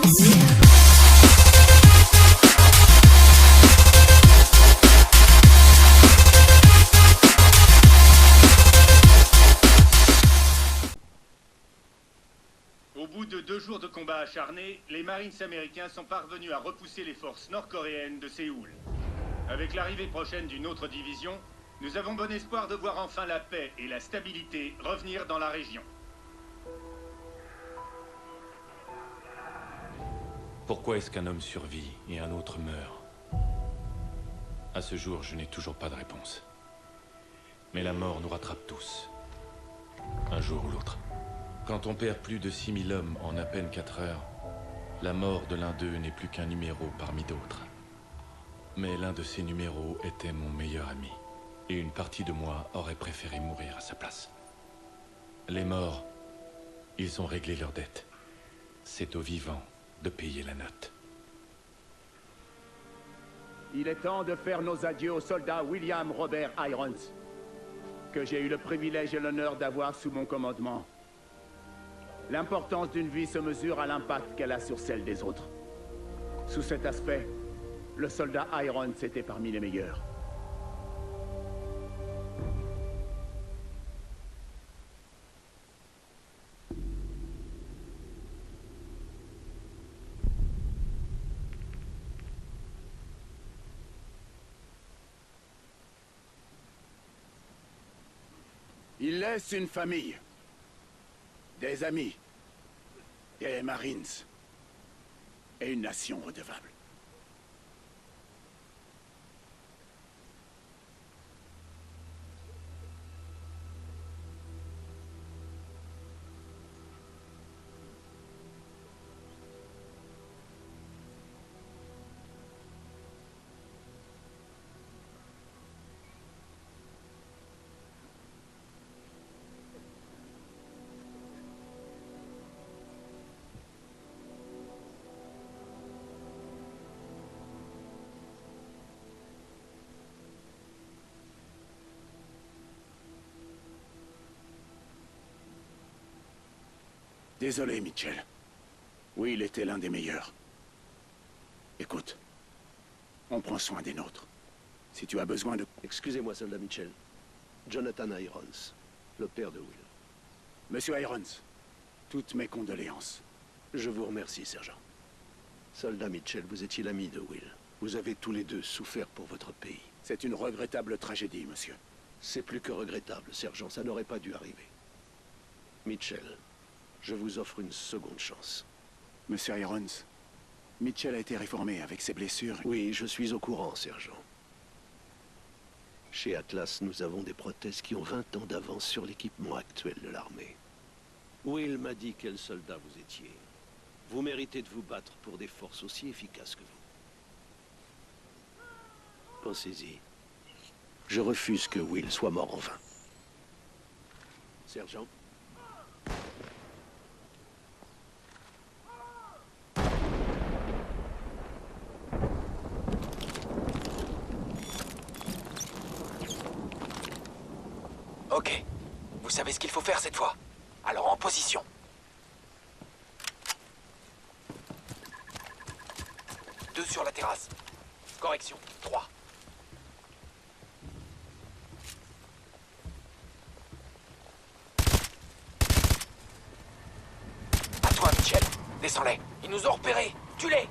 Au bout de 2 jours de combats acharnés, les Marines américains sont parvenus à repousser les forces nord-coréennes de Séoul. Avec l'arrivée prochaine d'une autre division, nous avons bon espoir de voir enfin la paix et la stabilité revenir dans la région. Pourquoi est-ce qu'un homme survit et un autre meurt? À ce jour, je n'ai toujours pas de réponse. Mais la mort nous rattrape tous. Un jour ou l'autre. Quand on perd plus de 6000 hommes en à peine 4 heures, la mort de l'un d'eux n'est plus qu'un numéro parmi d'autres. Mais l'un de ces numéros était mon meilleur ami. Et une partie de moi aurait préféré mourir à sa place. Les morts, ils ont réglé leurs dettes. C'est aux vivants de payer la note. Il est temps de faire nos adieux au soldat William Robert Irons, que j'ai eu le privilège et l'honneur d'avoir sous mon commandement. L'importance d'une vie se mesure à l'impact qu'elle a sur celle des autres. Sous cet aspect, le soldat Irons était parmi les meilleurs. Il laisse une famille, des amis, des Marines et une nation redevable. Désolé, Mitchell. Oui, il était l'un des meilleurs. Écoute, on prend soin des nôtres. Si tu as besoin de... Excusez-moi, soldat Mitchell. Jonathan Irons, le père de Will. Monsieur Irons, toutes mes condoléances. Je vous remercie, sergent. Soldat Mitchell, vous étiez l'ami de Will. Vous avez tous les deux souffert pour votre pays. C'est une regrettable tragédie, monsieur. C'est plus que regrettable, sergent. Ça n'aurait pas dû arriver. Mitchell, je vous offre une seconde chance. Monsieur Irons, Mitchell a été réformé avec ses blessures. Oui, je suis au courant, sergent. Chez Atlas, nous avons des prothèses qui ont 20 ans d'avance sur l'équipement actuel de l'armée. Will m'a dit quel soldat vous étiez. Vous méritez de vous battre pour des forces aussi efficaces que vous. Pensez-y. Je refuse que Will soit mort en vain. Sergent? Ok. Vous savez ce qu'il faut faire cette fois. Alors en position. Deux sur la terrasse. Correction. 3. À toi, Mitchell. Descends-les. Ils nous ont repérés. Tue-les.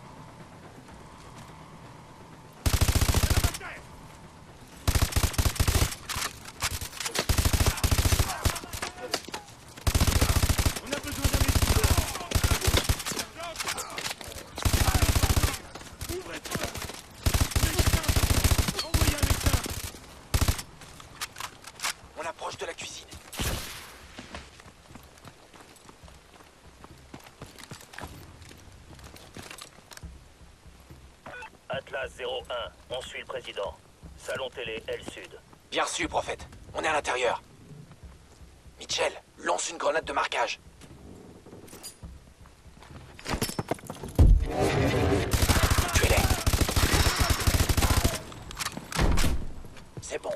De la cuisine. Atlas 01, on suit le président. Salon télé, L Sud. Bien reçu, prophète. On est à l'intérieur. Mitchell, lance une grenade de marquage. Tuez-les. C'est bon.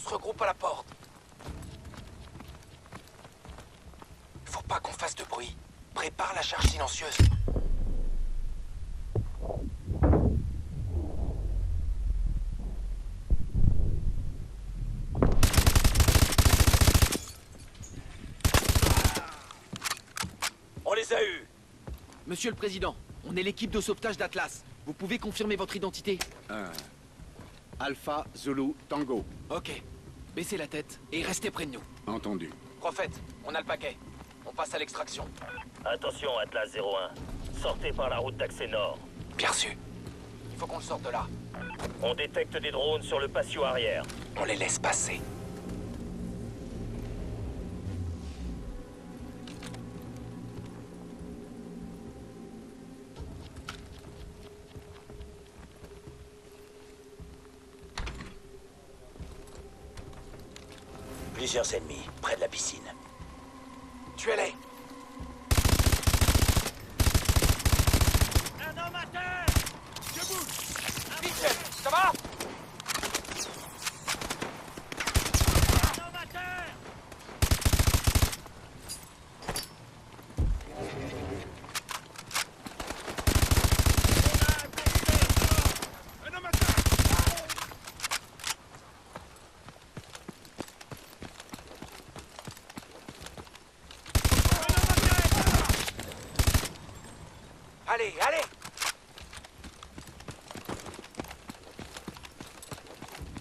se regroupe à la porte. Faut pas qu'on fasse de bruit. Prépare la charge silencieuse. On les a eus. Monsieur le Président, on est l'équipe de sauvetage d'Atlas. Vous pouvez confirmer votre identité? Alpha Zulu Tango. Ok. Baissez la tête et restez près de nous. Entendu. Prophète, on a le paquet. On passe à l'extraction. Attention, Atlas 01. Sortez par la route d'accès nord. Bien sûr. Il faut qu'on le sorte de là. On détecte des drones sur le patio arrière. On les laisse passer. Plusieurs ennemis, près de la piscine. Tuez-les. Un homme à terre! Je bouge! Mitchell, ça va? Un homme à terre! Un homme à terre! Allez, allez!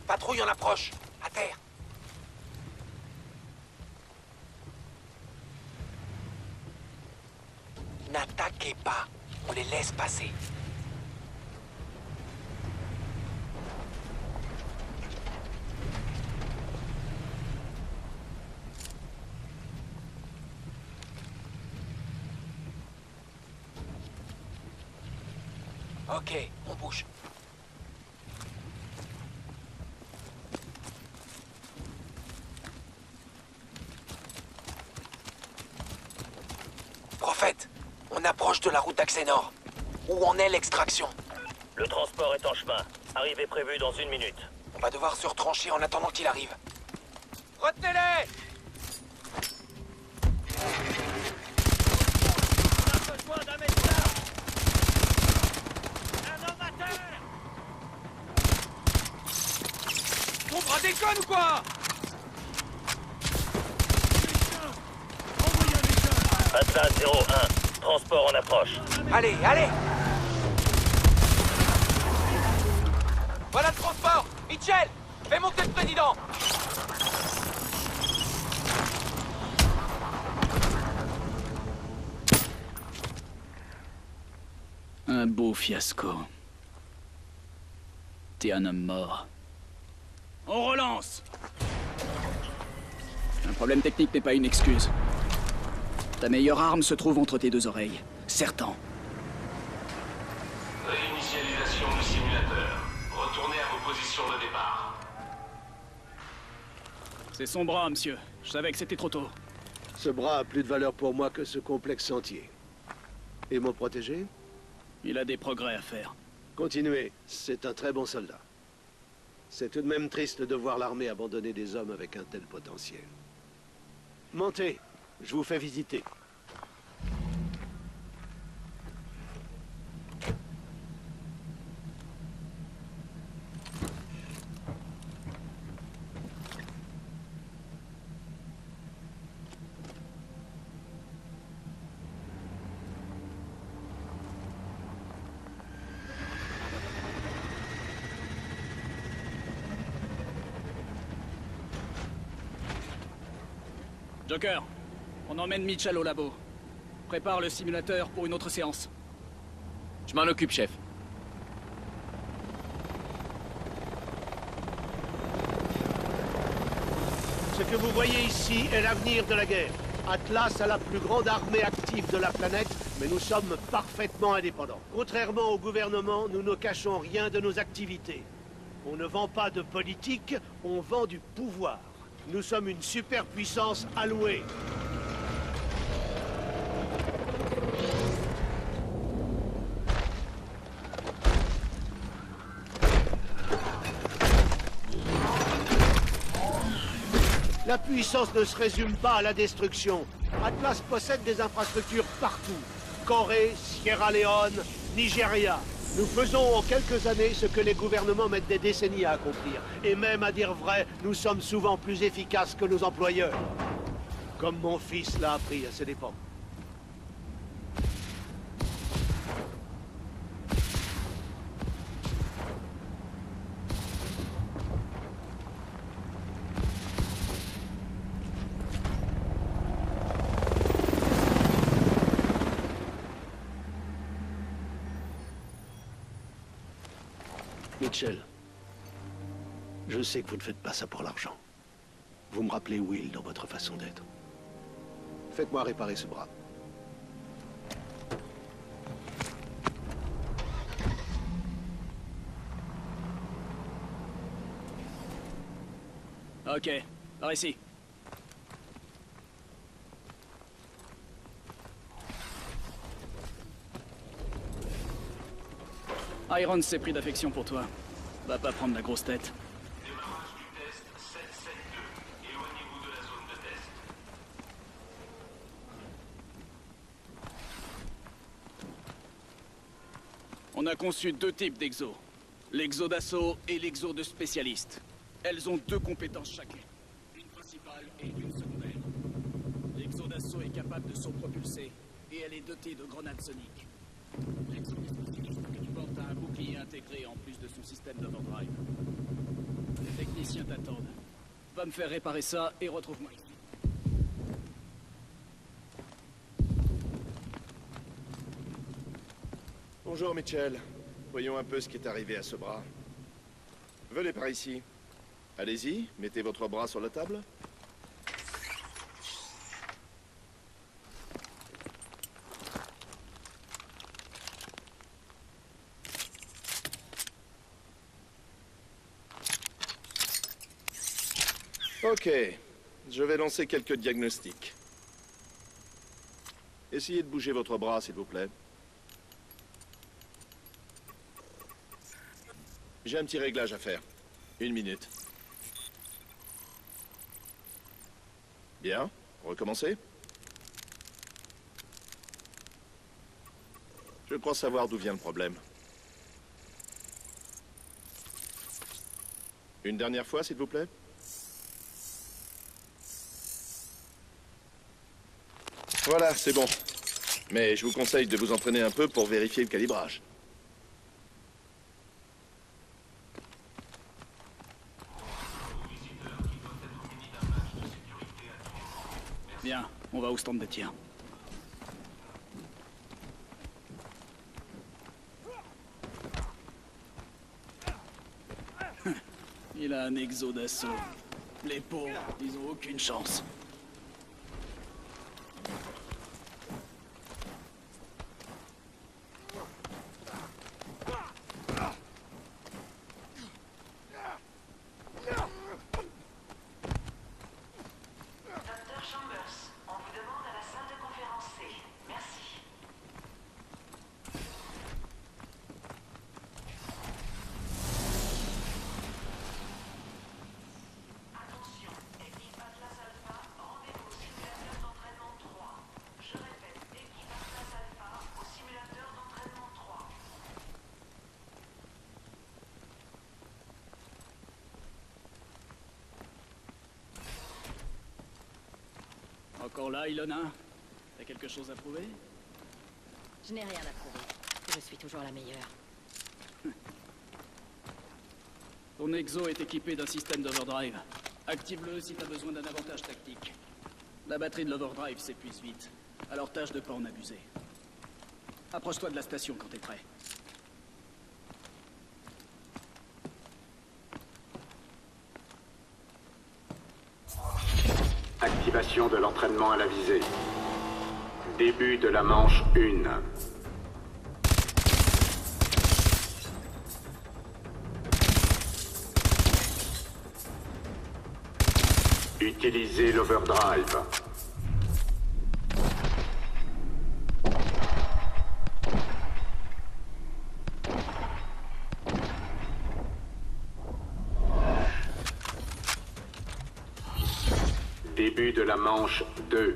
Patrouille en approche. À terre. N'attaquez pas. On les laisse passer. Ok, on bouge. Prophète, on approche de la route d'accès nord. Où en est l'extraction? Le transport est en chemin. Arrivée prévue dans 1 minute. On va devoir se retrancher en attendant qu'il arrive. Retenez-les! On a besoin d'un médecin! Un homme à terre! Ton bras déconne ou quoi? Atlas 01. Transport en approche. Allez, allez! Voilà le transport! Mitchell! Fais monter le président! Un beau fiasco. T'es un homme mort. On relance! Un problème technique n'est pas une excuse. Ta meilleure arme se trouve entre tes deux oreilles. Certain. Réinitialisation du simulateur. Retournez à vos positions de départ. C'est son bras, monsieur. Je savais que c'était trop tôt. Ce bras a plus de valeur pour moi que ce complexe entier. Et mon protégé? Il a des progrès à faire. Continuez, c'est un très bon soldat. C'est tout de même triste de voir l'armée abandonner des hommes avec un tel potentiel. Montez, je vous fais visiter. Joker, on emmène Mitchell au labo. Prépare le simulateur pour une autre séance. Je m'en occupe, chef. Ce que vous voyez ici est l'avenir de la guerre. Atlas a la plus grande armée active de la planète, mais nous sommes parfaitement indépendants. Contrairement au gouvernement, nous ne cachons rien de nos activités. On ne vend pas de politique, on vend du pouvoir. Nous sommes une superpuissance allouée. La puissance ne se résume pas à la destruction. Atlas possède des infrastructures partout. Corée, Sierra Leone, Nigeria. Nous faisons en quelques années ce que les gouvernements mettent des décennies à accomplir. Et même, à dire vrai, nous sommes souvent plus efficaces que nos employeurs. Comme mon fils l'a appris à ses dépens. Mitchell, je sais que vous ne faites pas ça pour l'argent. Vous me rappelez Will dans votre façon d'être. Faites-moi réparer ce bras. Ok, par ici. Irons s'est pris d'affection pour toi. Va pas prendre la grosse tête. Démarrage du test 772. Éloignez-vous de la zone de test. On a conçu deux types d'exos. L'exo d'assaut et l'exo de spécialiste. Elles ont deux compétences chacune. Une principale et une secondaire. L'exo d'assaut est capable de s'autopropulser et elle est dotée de grenades soniques. L'exo de spécialiste que tu portes a un bouclier intégré en plus de son système d'overdrive. Les techniciens t'attendent. Va me faire réparer ça et retrouve-moi ici. Bonjour Mitchell. Voyons un peu ce qui est arrivé à ce bras. Venez par ici. Allez-y, mettez votre bras sur la table. Ok, je vais lancer quelques diagnostics. Essayez de bouger votre bras, s'il vous plaît. J'ai un petit réglage à faire. 1 minute. Bien, recommencez. Je crois savoir d'où vient le problème. Une dernière fois, s'il vous plaît. Voilà, c'est bon. Mais je vous conseille de vous entraîner un peu pour vérifier le calibrage. Bien, on va au stand de tir. Il a un exo d'assaut. Les pauvres, ils ont aucune chance. Encore là, Ilona? T'as quelque chose à prouver? Je n'ai rien à prouver. Je suis toujours la meilleure. Ton exo est équipé d'un système d'overdrive. Active-le si t'as besoin d'un avantage tactique. La batterie de l'overdrive s'épuise vite, alors tâche de pas en abuser. Approche-toi de la station quand t'es prêt. Activation de l'entraînement à la visée. Début de la manche 1. Utilisez l'overdrive. Début de la manche 2.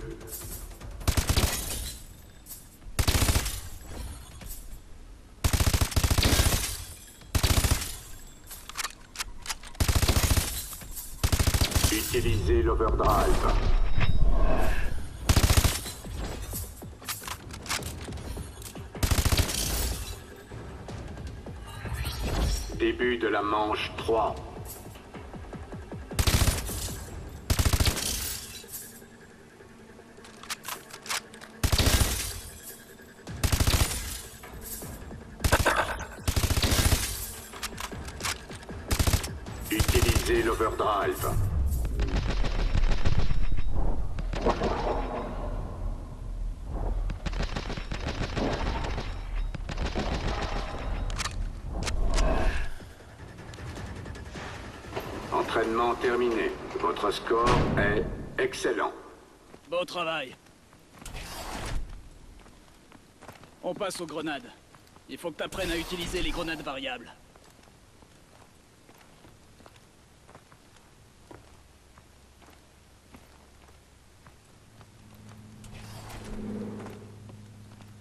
Utilisez l'overdrive. Début de la manche 3. Utilisez l'overdrive. Entraînement terminé. Votre score est excellent. Beau travail. On passe aux grenades. Il faut que tu apprennes à utiliser les grenades variables.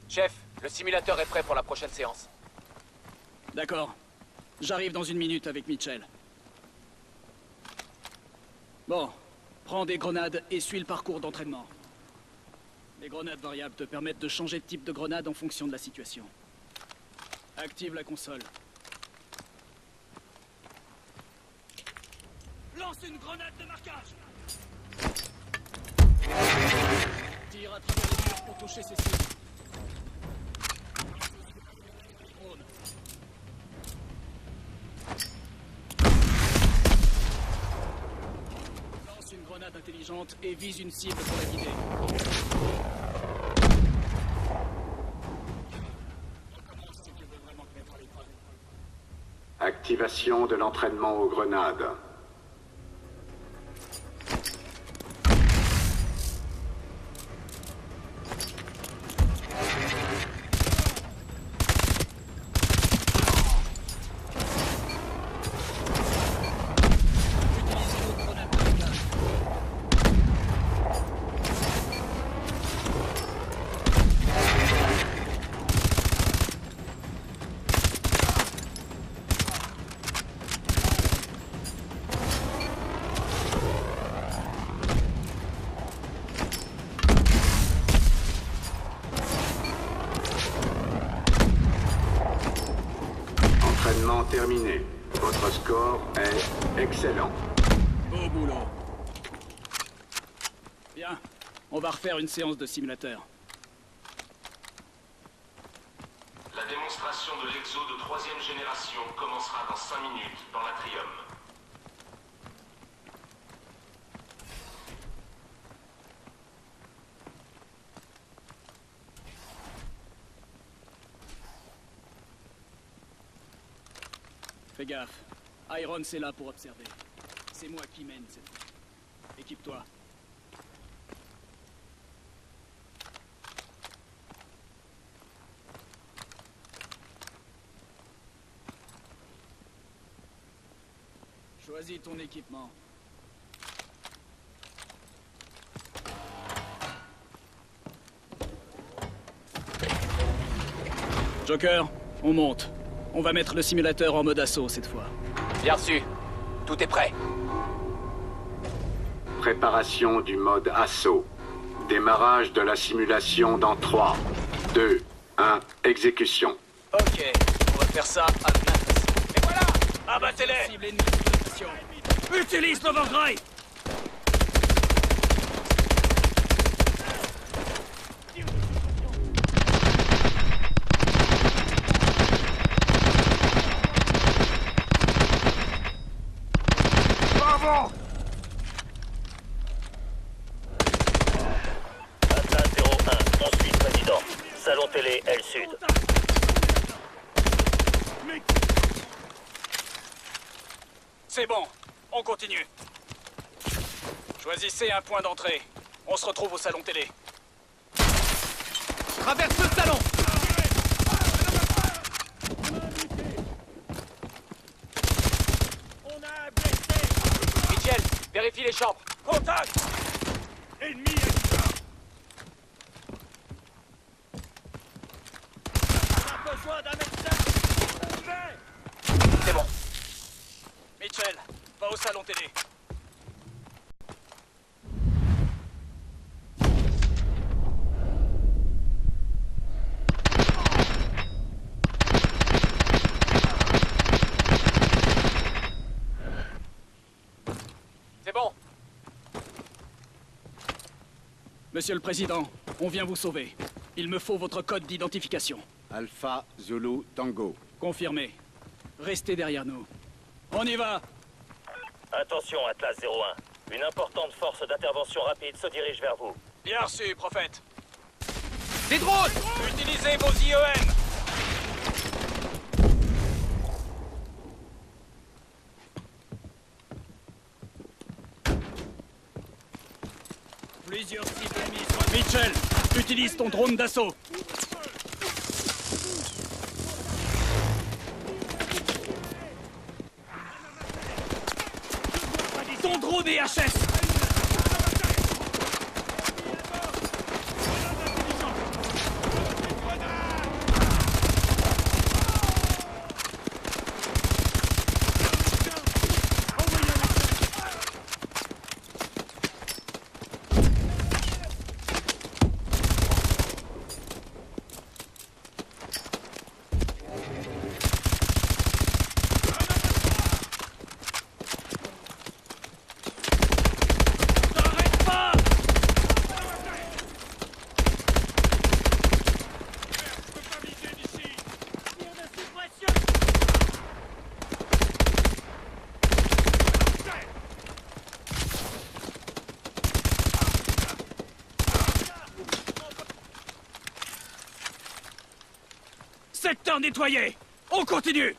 Chef, le simulateur est prêt pour la prochaine séance. D'accord. J'arrive dans 1 minute avec Mitchell. Bon, prends des grenades et suis le parcours d'entraînement. Les grenades variables te permettent de changer de type de grenade en fonction de la situation. Active la console. Lance une grenade de marquage. Tire à travers les murs pour toucher ces cibles. Drone. Lance une grenade intelligente et vise une cible pour la guider. Activation de l'entraînement aux grenades. Entraînement terminé. Votre score est excellent. Beau boulot. Bien, on va refaire une séance de simulateur. La démonstration de l'exo de 3e génération commencera dans 5 minutes dans l'Atrium. Fais gaffe. Irons est là pour observer. C'est moi qui mène cette fois. Équipe-toi. Choisis ton équipement. Joker, on monte. On va mettre le simulateur en mode assaut cette fois. Bien reçu. Tout est prêt. Préparation du mode assaut. Démarrage de la simulation dans 3, 2, 1, exécution. Ok, on va faire ça à Atlas. Et voilà! Abattez-les! Cible ennemie sous pression. Utilise l'overdrive! Atlas 01, on suit le président. Salon télé, L Sud. C'est bon, on continue. Choisissez un point d'entrée. On se retrouve au salon télé. Traverse le salon! Mitchell, vérifie les chambres. Contact! Ennemi extra. On a besoin d'un médecin. C'est bon. Mitchell, va au salon télé. C'est bon. Monsieur le Président, on vient vous sauver. Il me faut votre code d'identification. Alpha Zulu Tango. Confirmé. Restez derrière nous. On y va! Attention, Atlas 01. Une importante force d'intervention rapide se dirige vers vous. Bien reçu, prophète. Des drones! Utilisez vos IEM! Plusieurs cibles ennemies. Mitchell, utilise ton drone d'assaut. Ton drone EHS. Secteur nettoyé! On continue!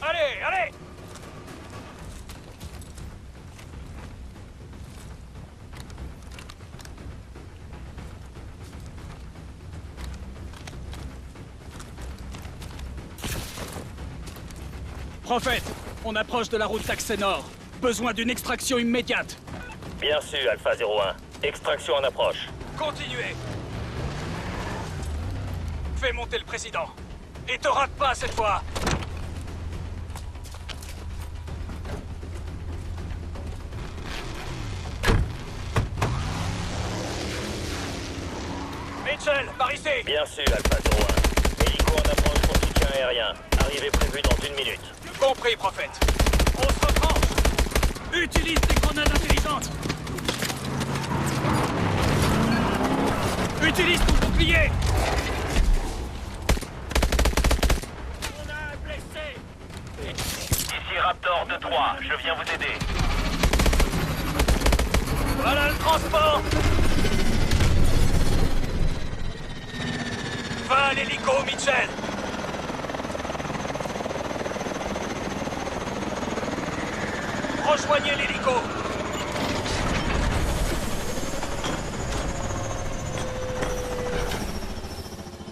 Allez, allez! Prophète, on approche de la route d'accès nord. Besoin d'une extraction immédiate. Bien sûr, Alpha 01. Extraction en approche. Continuez. Fais monter le président. Et te rate pas cette fois. Mitchell, par ici. Bien sûr, Alpha 01. Hélico en approche pour soutien aérien. Arrivée prévue dans 1 minute. Compris, prophète. On se retranche. Utilise des grenades intelligentes. Utilise ton bouclier. On a un blessé. Ici Raptor 2-3, je viens vous aider. Voilà le transport. Va à l'hélico, Mitchell. Rejoignez l'hélico.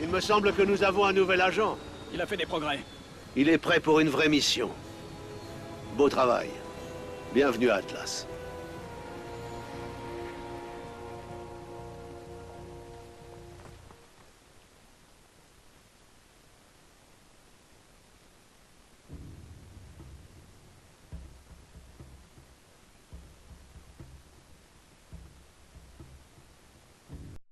Il me semble que nous avons un nouvel agent. Il a fait des progrès. Il est prêt pour une vraie mission. Beau travail. Bienvenue à Atlas.